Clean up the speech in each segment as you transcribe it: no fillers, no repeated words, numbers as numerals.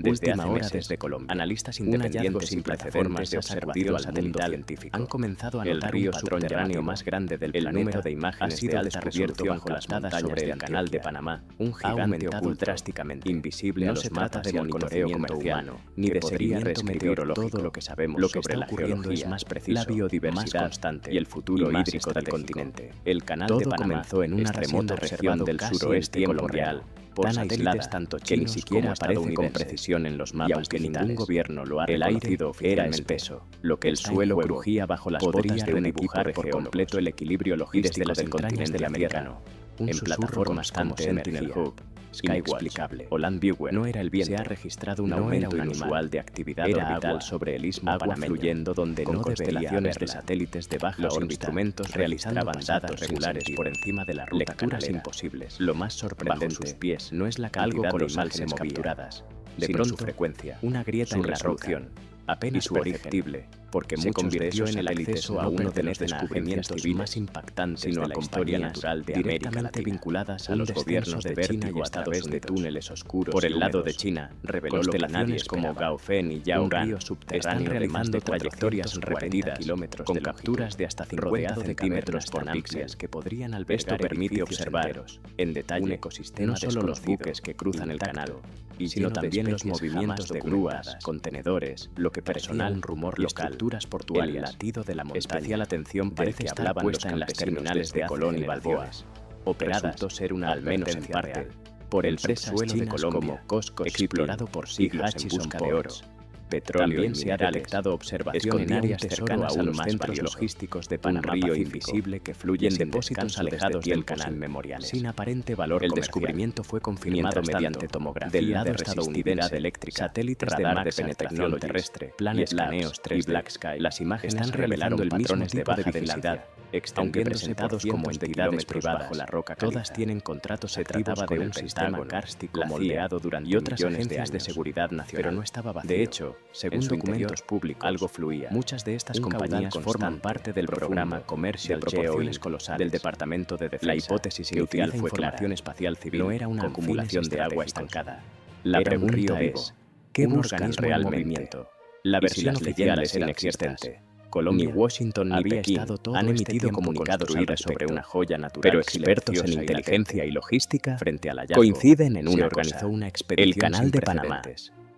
Desde hace meses, desde Colombia, analistas independientes sin plataformas de observación satelital científico han comenzado a notar el patrón subterráneo más grande del planeta. El número de imágenes de alta resolución bajo las montañas sobre el canal de Panamá, un gigante oculto drásticamente invisible. No se trata de monitoreo comercial ni de seguimiento meteorológico. Todo lo que sabemos sobre la geología es más preciso, la biodiversidad más constante y el futuro hídrico del continente. El canal de Panamá comenzó en una remota región del suroeste colombiano, tan aisladas tanto que ni siquiera aparece con precisión en los mapas, y aunque ningún gobierno lo ha reconocido oficialmente, era espeso, lo que el suelo crujía bajo las botas de un equipo por completo el equilibrio logístico del continente americano. En plataformas como Sentinel Hub, inexplicable o Landviewer no era el viento. Se ha registrado un aumento inusual de actividad orbital sobre el istmo panameño, fluyendo donde no debería haberla. De satélites de baja órbita, los instrumentos realizaban datos regulares por encima de la ruta lecturas canalera imposibles. Lo más sorprendente bajo sus pies no es la cantidad de imágenes capturadas, sino su frecuencia, una grieta en la resolución apenas perceptible, porque se convirtió en el acceso a uno de los descubrimientos más impactantes de la historia natural de directamente vinculadas a los gobiernos de China y a través de túneles oscuros. Por el lado de China, reveló lo que nadie como Gaofen y Yao Ran están realizando trayectorias repetidas kilómetros con capturas de hasta 50 centímetros por píxeles que podrían albergar. Esto permite observar en detalle un ecosistema, no solo los buques que cruzan el canal, sino también los movimientos de grúas, contenedores, lo que personal un rumor local, portuarias, el latido de la montaña. Especial atención parece estar puesta en las terminales de Colón y Balboas, operadas ser una al menos en parte por el subsuelo de Colombia, como Costco explorado por siglos en busca de oro, petróleo. También se ha detectado observación en áreas cercanas a los centros logísticos de Panamá, río invisible que fluye en depósitos alejados del canal memoriales, sin aparente valor. El descubrimiento fue confirmado mediante tomografía del lado estadounidense eléctrica, satélites de radar de penetración terrestre, planes escaneos 3D y Black Sky. Las imágenes revelaron patrones de baja densidad, aunque presentados como entidades privadas bajo la roca caliza. Todas tienen contratos. Se trataba de un sistema kárstico moldeado durante otras agencias de seguridad nacional, pero no estaba vacío. De hecho, según documentos públicos, algo fluía. Muchas de estas compañías forman parte del programa Commercial Geoil colosal del Departamento de Defensa. La hipótesis inicial fue información espacial civil, no era una acumulación de agua estancada. La pregunta es, ¿qué buscan realmente? La versión oficial es inexistente. Colombia, ni Washington ni Pekín han emitido comunicados sobre una joya natural, pero expertos en inteligencia y logística frente al hallazgo coinciden en una cosa: el canal de Panamá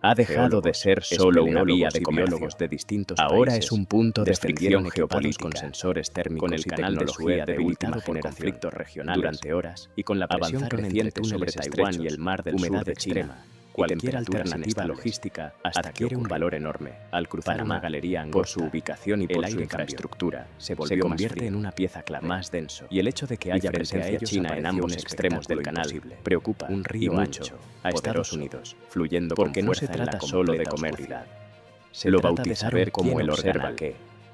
ha dejado de ser solo una vía de comercio de distintos países. Ahora es un punto de fricción geopolítica con sensores térmicos con el canal de Suez de última generación, conflictos regionales durante horas, y con la presión creciente sobre Taiwán y el mar del sur de China. Cualquier alternativa logística adquiere un valor enorme. Al cruzar Panamá, galería angosta, por su ubicación y por su infraestructura, se convierte en una pieza clave, más denso. Y el hecho de que haya presencia china en ambos extremos del canal preocupa un río ancho a Estados Unidos, fluyendo porque no se trata solo de comercio. Se lo bautizaron como el Organal.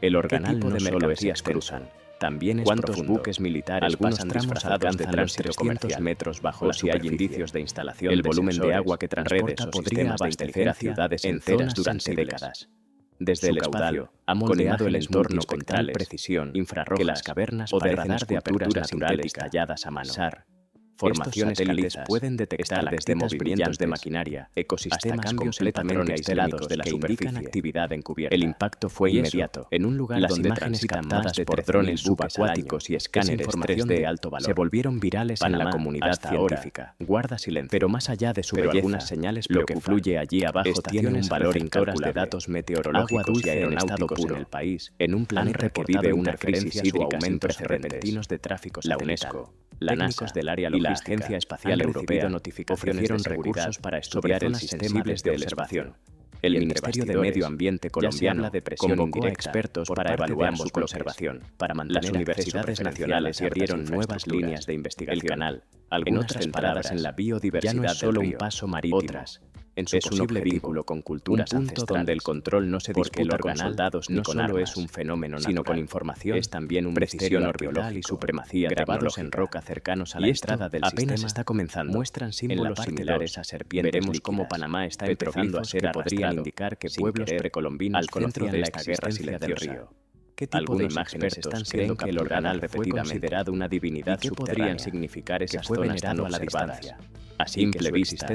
El Organal no solo es cruzan. También es cuántos profundo. Buques militares algunos tramos alcanzan los 300 metros bajo la superficie. Si hay indicios de instalación, el volumen de agua que transporta podría abastecer a ciudades enteras durante décadas. Desde el caudal, ha moldeado el entorno con tal precisión infrarroja que las cavernas o de radar de aperturas naturales talladas a mano. Formaciones satélites pueden detectar desde movimientos de maquinaria, ecosistemas completamente aislados de la que indican actividad encubierta. El impacto fue inmediato. En un lugar donde imágenes captadas por drones subacuáticos y escáneres 3D de alto valor se volvieron virales en la comunidad científica. Guarda silencio. Pero más allá de su belleza, algunas señales lo que fluye allí abajo tiene un valor incalculable de datos meteorológicos y aeronáuticos en el país, en un planeta que vive una crisis y aumentos repentinos de tráfico satelital. La UNESCO, la NASA del área logística, la Agencia Espacial Europea ofrecieron recursos para estudiar el sistema de observación. El Ministerio de Medio Ambiente colombiano convocó a expertos para evaluar su conservación. Para mantener las universidades nacionales abrieron nuevas líneas de investigación. El canal, algunas centradas en la biodiversidad, ya no es solo un paso marítimo, otras en su posible vínculo con culturas ancestrales, donde el control no se disputa con soldados ni con armas, es un fenómeno natural, sino con información. Es también un precisión orbital y supremacía grabados en roca cercanos a la entrada del sistema. Apenas está comenzando. Muestran símbolos similares a serpientes. Veremos cómo Panamá está empezando a ser podrían indicar que pueblos precolombinos conocían la existencia del río. ¿Qué tipo de imágenes están siendo que el Organal fue considerado una divinidad subterránea? ¿Qué podrían significar esas zonas tan a la distancia? A simple vista,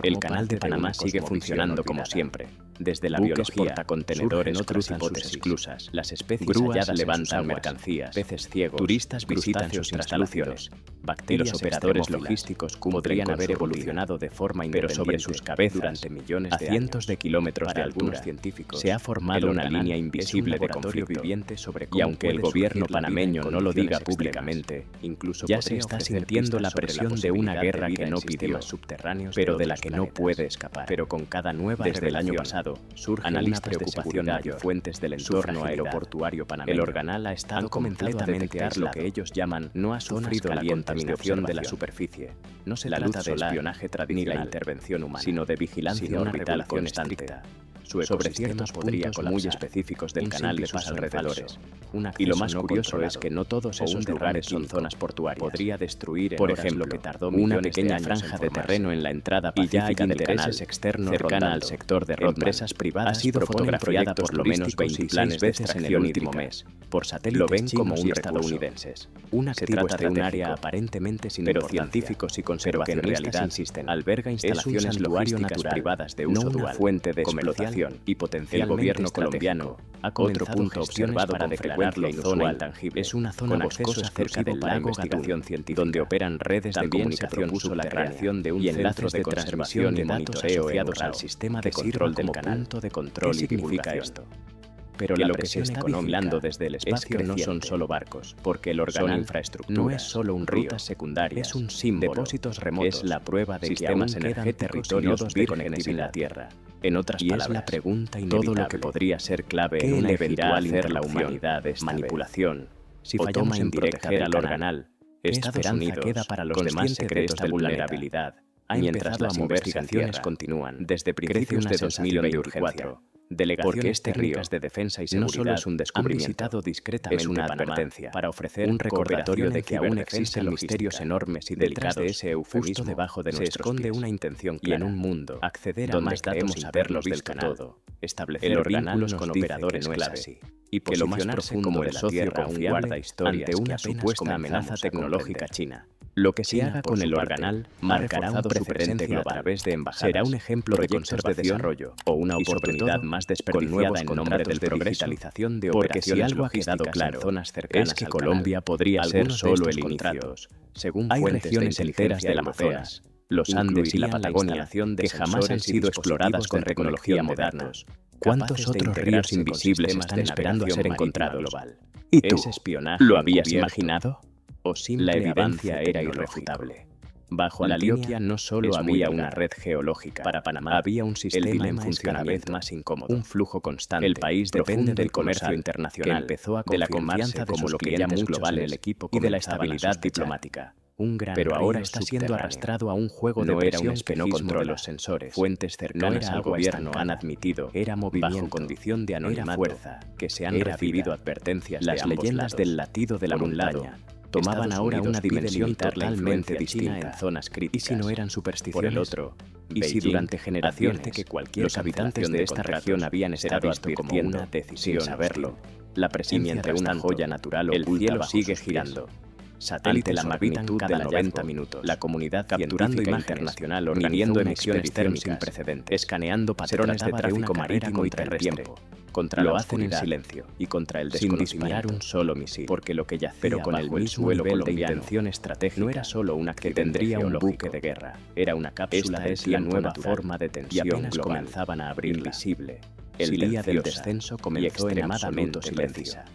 el Canal de Panamá sigue funcionando como siempre. Desde la biología, portacontenedores cruzan sus esclusas, las especies halladas levantan mercancías, peces ciegos, turistas visitan sus instalaciones, bacterias y los operadores logísticos podrían haber evolucionado de forma independiente, pero sobre sus cabezas, durante millones de cientos de kilómetros de altura, se ha formado una línea invisible de conflicto viviente sobre cómo, y aunque el gobierno panameño no lo diga públicamente, incluso ya se está sintiendo la presión de una guerra que no pidió, subterráneos, pero de la que no puede escapar. Pero con cada nueva desde el año pasado, surge una preocupación mayor. Fuentes del entorno aeroportuario panameño. El Organal ha estado completamente aislado, lo que ellos llaman no ha sufrido la contaminación de la superficie. No se trata de espionaje tradicional ni la intervención humana, sino de vigilancia orbital constante. Sobre ciertos puntos muy específicos del canal y de sus alrededores. Y lo más curioso es que no todos esos lugares son zonas portuarias. Podría destruir, por ejemplo, que tardó una pequeña franja de terreno en la entrada pacífica del canal externo cercana al sector de empresas privadas. Ha sido fotografiada por lo menos 26 veces en el último mes por satélites. Lo ven como un estadounidenses. Se trata de un área aparentemente sin importancia, pero científicos y conservacionistas insisten. Alberga instalaciones logísticas privadas de uso dual, fuente de explotación y potencial. El gobierno colombiano ha comenzado observado para declararlo zona intangible. Es una zona boscosa cerca del lago investigación científica, donde operan redes de comunicación la creación de un centro de transmisión y datos asociados al sistema de control del canal. De control. ¿Qué significa esto? Pero lo que se está vigilando desde el espacio no son solo barcos, porque el Organal infraestructura no es solo un río secundario, es un símbolo, depósitos remotos, es la prueba de sistemas energéticos, territorios vírgenes en la Tierra. En otras palabras, es la pregunta inevitable, todo lo que podría ser clave en una eventual hacer la humanidad manipulación. Si fallamos en proteger al Organal, Estados Unidos queda para los demás secretos de vulnerabilidad. Mientras las investigaciones continúan, desde principios de 2024, delegaciones técnicas de defensa y seguridad no solo es un descubrimiento, han visitado discretamente, es una advertencia para ofrecer un recordatorio de que aún existen misterios enormes y delicados. Detrás de ese eufemismo debajo de se esconde una intención clara. Y en un mundo acceder a más datos y saberlos del canal, establecer vínculos con operadores clave y posicionarse como el socio confiable ante una supuesta amenaza tecnológica china. Lo que se haga con el Organal marcará un precedente a través de embajadas, será un ejemplo de conservación de desarrollo o una oportunidad más desperdiciada en nombre del progreso. Porque si algo ha quedado claro en zonas cercanas es que Colombia podría ser solo el inicio. Según hay regiones enteras del Amazonas, los Andes y la Patagonia que jamás han sido exploradas con tecnología moderna. ¿Cuántos otros ríos invisibles están esperando a ser encontrados? ¿Y tú lo habías imaginado? ¿O la evidencia era irrefutable? Bajo Antioquia no solo había una red geológica para Panamá, había un sistema en funcionamiento más incómodo, un flujo constante. El país depende del comercio internacional, que empezó a de la confianza como lo que llamamos global el equipo y de la estabilidad diplomática. Un gran pero ahora está siendo arrastrado a un juego de presión que no controla los sensores. Fuentes cercanas al gobierno han admitido era movimiento bajo condición de anonimato, fuerza, que se han recibido advertencias. Las leyendas del latido de la montaña tomaban ahora una dimensión totalmente distinta en zonas críticas. Y si no eran supersticiones, por el otro, y si durante generaciones que los habitantes de esta región habían estado advirtiendo una decisión sin saberlo, la presencia de una joya natural oculta, el cielo sigue girando. Ante la magnitud de 90 minutos, la comunidad capturando imagen internacional, midiendo emisiones térmicas sin precedentes, escaneando patrones de tráfico marítimo y terrestre. Contra lo hacen en silencio y contra el desconocimiento, sin disparar un solo misil, porque lo que yacía pero con el mismo nivel de intención estratégica no era solo una que tendría un buque de guerra, era una cápsula. Esta es la nueva forma de tensión y apenas comenzaban a abrir visible. El día del descenso comenzó extremadamente silenciosa.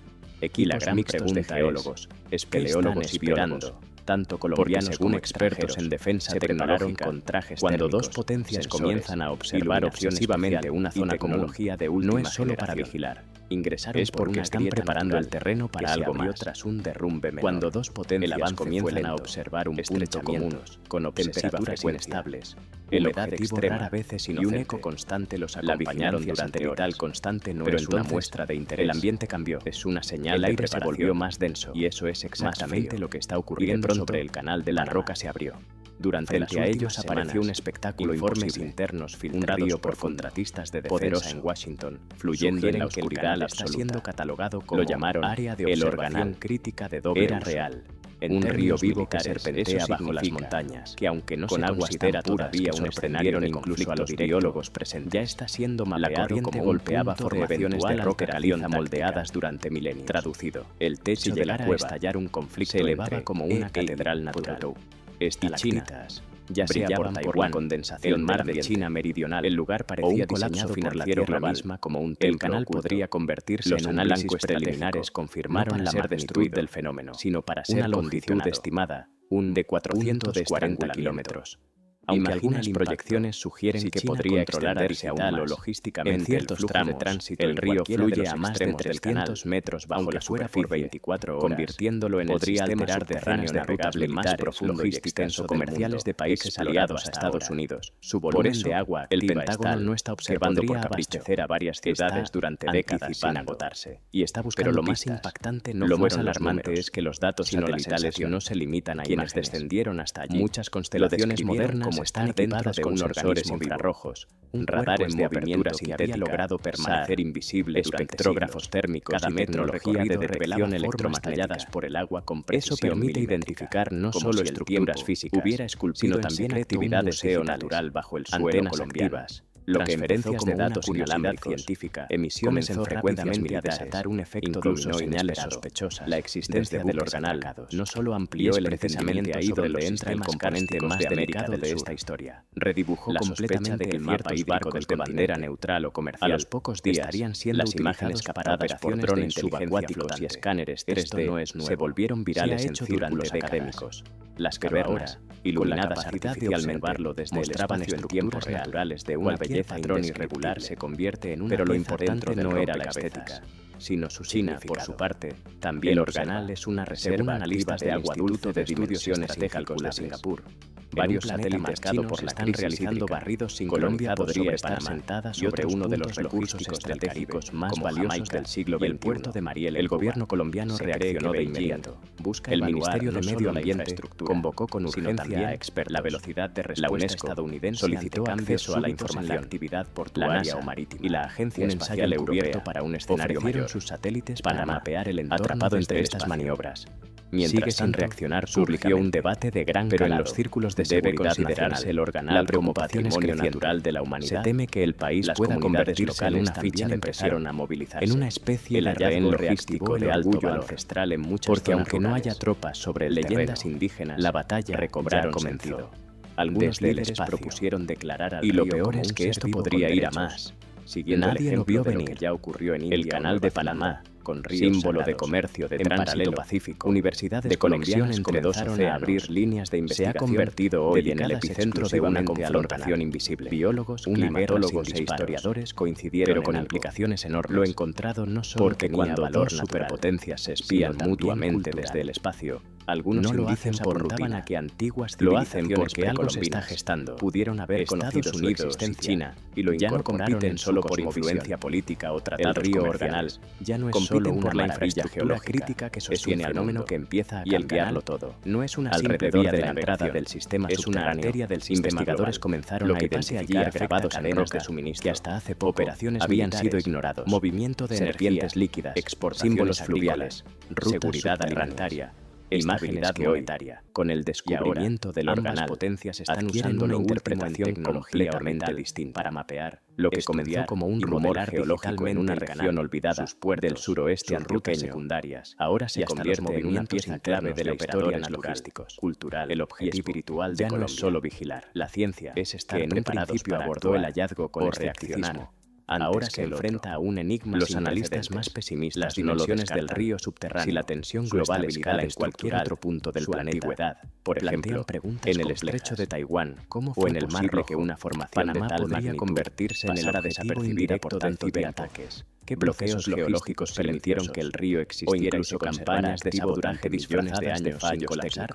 Y la gran pregunta de geólogos, espeleólogos y biólogos, tanto colombianos como expertos en defensa tecnológica, con trajes cuando dos potencias comienzan a observar obsesivamente una zona tecnología de última no es solo para vigilar. Ingresar es porque están preparando el terreno para algo más. Tras un derrumbe menor. Cuando dos potencias comienzan a observar un punto común, con temperaturas inestables, humedad extrema a veces y un eco constante los acompañaron durante tal constante no pero es una muestra de interés. El ambiente cambió, es una señal. El aire se volvió más denso y eso es exactamente lo que está ocurriendo. Pronto el canal de la roca se abrió. Durante las últimas apareció un espectáculo, informes internos filtrados por contratistas de defensa en Washington, fluyendo en la oscuridad absoluta. Está siendo catalogado como, lo llamaron, área de observación crítica de doble uso. Era real. Un río vivo que serpentea bajo las montañas, que aunque no se considera todavía un escenario de incluso a los biólogos presentes, ya está siendo mapeado como golpeaba formaciones de roca caliza moldeadas durante milenios. Traducido, el techo de la cueva a estallar un conflicto se elevaba como una catedral natural. Estalactitas ya sea por Taiwán, condensación, el mar de China meridional, el lugar parecía diseñado financiero global como un templo. El canal podría convertirse en un análisis preliminares confirmaron la magnitud del fenómeno, sino para ser una longitud estimada, de 440 kilómetros. Aunque algunas proyecciones sugieren que podría extenderse aún más o logísticamente en ciertos tramos de tránsito, el río fluye a más de 300 metros bajo la superficie por 24 horas, convirtiéndolo en el sistema subterráneo navegable más profundo y extenso comerciales de países aliados a Estados Unidos. Su volumen de agua, el Pentágono no está observando por abastecer a varias ciudades durante décadas sin agotarse, y está buscando. Pero lo más impactante, lo más alarmante es que los datos satelitales no se limitan a quienes descendieron hasta allí. Muchas constelaciones modernas como están equipadas con sensores infrarrojos, radares de apertura sintética, había logrado permanecer invisible, espectrógrafos térmicos y tecnología de detección electromagnética por el agua con precisión. Eso permite identificar no solo estructuras físicas, sino también actividades natural bajo el suelo, antenas colectivas, lo que empezó como de datos científica, emisiones en frecuencias militares, a desatar un efecto dominó señales sospechosas. La existencia del organal no solo amplió el precisamente ahí donde entra el componente más delicado de esta historia, redibujó completamente el mapa hídrico del bandera neutral o comercial. A los pocos días estarían siendo las imágenes captadas por drones subacuáticos y escáneres 3D se volvieron virales en círculos académicos. Las cavernas, iluminadas artificialmente, mostraban estructuras naturales de una belleza patrón irregular se convierte en una. Pero lo importante no era la estética, sino su significado. Por su parte, también el organal es una reserva nativa de agua dulce de Estudios Estratégicos de Singapur. Varios satélites chinos por la están realizando barridos sincronizados. Colombia podría estar sentada sobre uno de los recursos estratégicos más valiosos del siglo XXI. El puerto de Mariel. El gobierno colombiano reaccionó de inmediato. El Ministerio de Medio Ambiente convocó con urgencia a expertos. La velocidad de respuesta estadounidense solicitó acceso a la información, la actividad portuaria o marítima, y la Agencia Espacial Europea para un escenario mayor sus satélites para mapear el entorno atrapado entre estas maniobras. Mientras sigue sin reaccionar, surgió un debate de gran calado. Pero en los círculos de seguridad considerarse el organal como patrimonio natural de la humanidad. Se teme que el país pueda convertirse en una ficha de presión a movilizarse, en una especie de rehén logístico de alto valor ancestral en muchas zonas. Porque aunque no haya tropas sobre leyendas indígenas, la batalla recobraron comenzó. Algunos líderes propusieron declarar al río. Y lo peor es que esto podría ir a más. Siguiendo el ejemplo de lo que ya ocurrió en India, el canal de Panamá, con símbolo de comercio de tránsito pacífico, universidades de conexión entre dos océanos, a abrir líneas de investigación, se ha convertido hoy en el epicentro de una confrontación invisible. Biólogos, climatólogos e historiadores coincidieron, pero con implicaciones enormes. Lo encontrado no solo porque cuando dos superpotencias se espían mutuamente desde el espacio, algunos no lo hacen por rutina, a que antiguas lo hacen porque algo se está gestando. Pudieron haber conocido su existencia China y lo ya no compiten solo por influencia política o tratados comerciales. Ya no es solo una maravilla geológica que sostiene al fenómeno que empieza a cambiarlo todo. No es una simple vía de la entrada del sistema, es una arteria del sistema. Investigadores comenzaron a identificar grabados en roca de suministro que hasta hace poco operaciones habían sido ignorados. Movimiento de serpientes líquidas, símbolos fluviales, seguridad alimentaria, imaginidad monetaria. Con el descubrimiento del organal, ambas potencias están usando una interpretación completamente distinta para mapear lo que comenzó como un rumor geológico en una región olvidada del suroeste antioqueño secundarias. Ahora se convierte en una pieza clave de la historia logísticos, cultural, el objetivo espiritual de Colombia. No es solo vigilar. La ciencia es estar que en un principio abordó el hallazgo con escepticismo. Ahora se enfrenta a un enigma. Los analistas más pesimistas, las dimensiones del río subterráneo, si la tensión global escala en cualquier otro punto del planeta, por ejemplo, en el estrecho de Taiwán, o en el mar Rojo, que una formación de tal podría convertirse en el desapercibida por tantos ataques. ¿Qué bloqueos geológicos permitieron que el río existiera, o incluso campañas de sabotaje durante millones de años sin colapsar?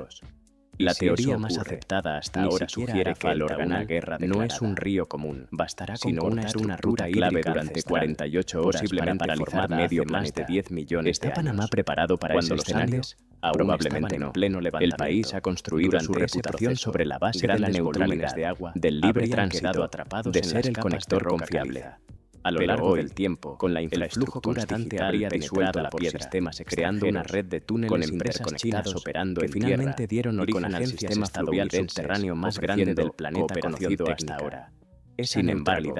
La teoría más aceptada hasta ahora sugiere que el organal no es un río común, bastará con comportar una ruta clave durante 48 horas para paralizar medio más de 10 millones de años. ¿Está Panamá preparado para ese escenario? Probablemente no. El país ha construido su reputación sobre la base de la neutralidad de agua, del libre tránsito, de ser el conector confiable. A lo largo del tiempo, con la infraestructura constante habría disuelto la piedra, sistemas creando una red de túneles con empresas chinas operando en finalmente dieron origen al sistema fluvial subterráneo más grande del planeta conocido hasta ahora. Sin embargo,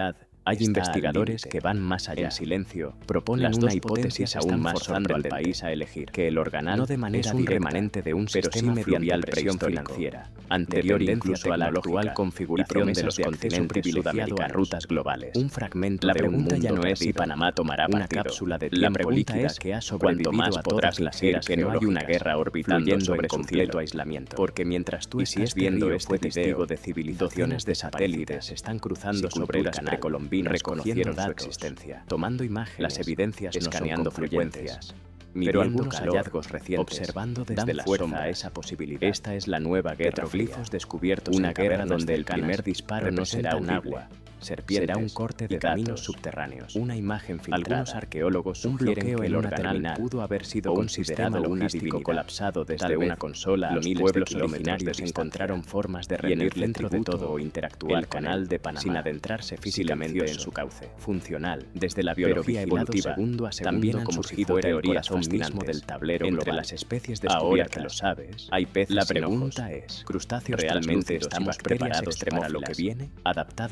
hay investigadores que van más allá. En silencio, proponen una hipótesis aún más forzando al país a elegir que el organal no de manera es un remanente de un sistema fluvial presión financiera, anterior incluso a la actual configuración de los continentes sudamericanos, rutas globales. Un fragmento la pregunta ya no es si Panamá tomará una cápsula de tiempo líquida que ha sobrevivido más podrás las eras que no hay una guerra orbitando sobre completo aislamiento. Porque mientras tú estás viendo este video de civilizaciones de satélites están cruzando sobre el canal precolombinas, reconociendo su existencia, tomando imágenes, las evidencias escaneando frecuencias. Pero algunos hallazgos recientes, observando desde la fuerza a esa posibilidad. Esta es la nueva guerra. Petroglifos descubiertos, una guerra donde el primer disparo no será un agua, será un corte de caminos subterráneos, una imagen filtrada. Algunos arqueólogos sugieren que el organal pudo haber sido considerado un logístico colapsado desde una consola. Los pueblos originarios encontraron formas de reunir dentro de todo o interactuar con el canal de Panamá sin adentrarse físicamente en su cauce. Funcional, desde la biología evolutiva, también han surgido teorías mismo del tablero entre las especies descubiertas. Ahora que lo sabes, hay peces. La pregunta es, ¿crustáceos realmente estamos preparados para lo que viene? Adaptada